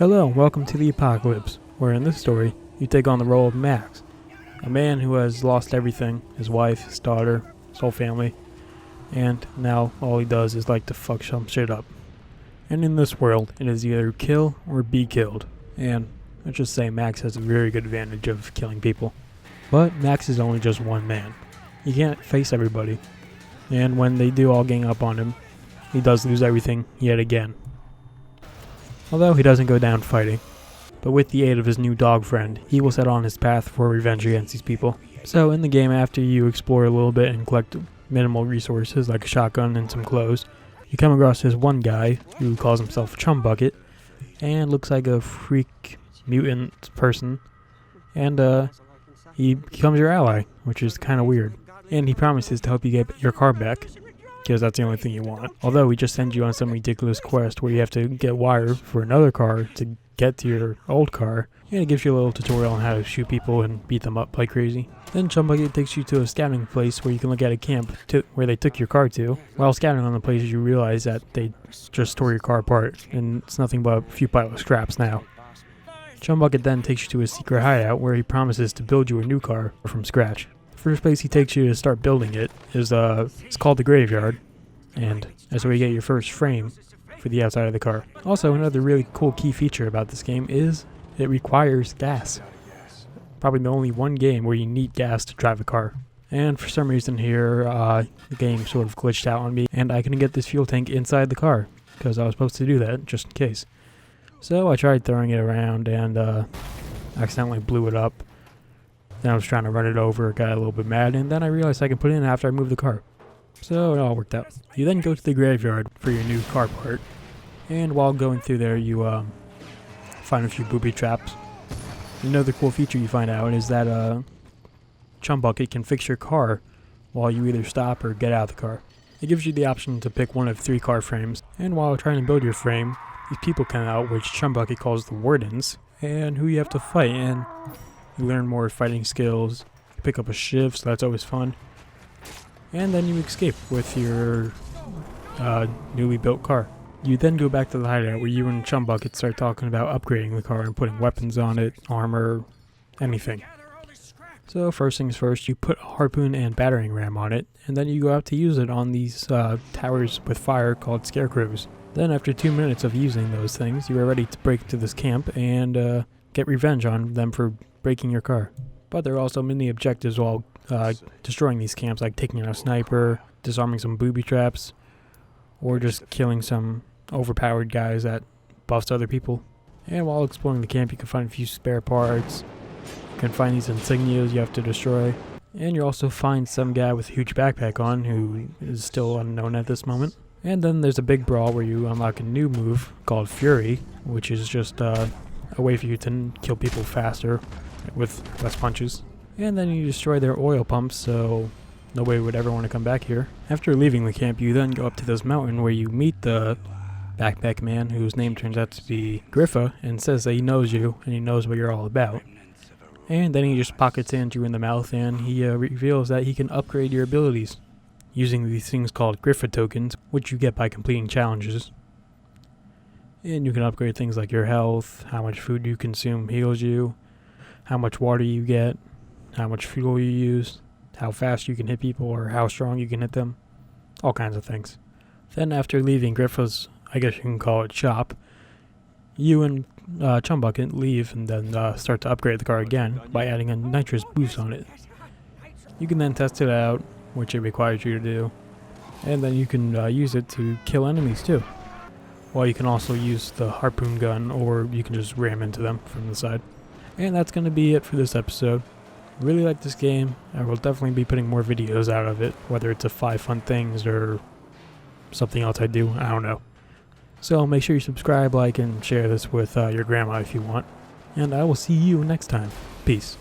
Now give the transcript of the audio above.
Hello, and welcome to the Apocalypse, where in this story, you take on the role of Max, a man who has lost everything, his wife, his daughter, his whole family, and now all he does is like to fuck some shit up. And in this world, it is either kill or be killed, and let's just say Max has a very good advantage of killing people. But Max is only just one man. He can't face everybody, and when they do all gang up on him, he does lose everything yet again. Although he doesn't go down fighting, but with the aid of his new dog friend, he will set on his path for revenge against these people. So in the game, after you explore a little bit and collect minimal resources like a shotgun and some clothes, you come across this one guy who calls himself Chumbucket and looks like a freak mutant person, and he becomes your ally, which is kind of weird. And he promises to help you get your car back, because that's the only thing you want. Although he just sends you on some ridiculous quest where you have to get wire for another car to get to your old car, and it gives you a little tutorial on how to shoot people and beat them up like crazy. Then Chumbucket takes you to a scouting place where you can look at a camp where they took your car to. While scouting on the place, you realize that they just tore your car apart, and it's nothing but a few pile of scraps now. Chumbucket then takes you to a secret hideout where he promises to build you a new car from scratch. First place he takes you to start building it is it's called the Graveyard, and that's where you get your first frame for the outside of the car. Also, another really cool key feature about this game is it requires gas. Probably the only one game where you need gas to drive a car. And for some reason here, the game sort of glitched out on me, and I couldn't get this fuel tank inside the car, because I was supposed to do that, just in case. So I tried throwing it around and accidentally blew it up. Then I was trying to run it over, got a little bit mad, and then I realized I could put it in after I moved the car. So it all worked out. You then go to the graveyard for your new car part, and while going through there you find a few booby traps. Another cool feature you find out is that Chumbucket can fix your car while you either stop or get out of the car. It gives you the option to pick one of 3 car frames, and while trying to build your frame, these people come out, which Chumbucket calls the Wardens, and who you have to fight, and you learn more fighting skills, you pick up a shiv, so that's always fun. And then you escape with your newly built car. You then go back to the hideout where you and Chumbucket start talking about upgrading the car and putting weapons on it, armor, anything. So first things first, you put a harpoon and battering ram on it, and then you go out to use it on these towers with fire called scarecrows. Then after 2 minutes of using those things, you are ready to break into this camp and get revenge on them for breaking your car. But there are also many objectives while destroying these camps, like taking out a sniper, disarming some booby traps, or just killing some overpowered guys that buffs other people. And while exploring the camp, you can find a few spare parts, you can find these insignias you have to destroy, and you also find some guy with a huge backpack on who is still unknown at this moment. And then there's a big brawl where you unlock a new move called Fury, which is just a way for you to kill people faster with less punches. And then you destroy their oil pumps, so nobody would ever want to come back here. After leaving the camp, you then go up to this mountain where you meet the backpack man, whose name turns out to be Griffa, and says that he knows you and he knows what you're all about. And then he just pockets you in the mouth, and he reveals that he can upgrade your abilities using these things called Griffa tokens, which you get by completing challenges. And you can upgrade things like your health, how much food you consume heals you, how much water you get, how much fuel you use, how fast you can hit people or how strong you can hit them, all kinds of things. Then after leaving Griffa's, I guess you can call it, shop, you and Chumbucket leave and then start to upgrade the car again by adding a nitrous boost on it. You can then test it out, which it requires you to do, and then you can use it to kill enemies too. Well, you can also use the harpoon gun, or you can just ram into them from the side. And that's going to be it for this episode. Really like this game. I will definitely be putting more videos out of it, whether it's a 5 fun things or something else I do, I don't know. So make sure you subscribe, like, and share this with your grandma if you want. And I will see you next time. Peace.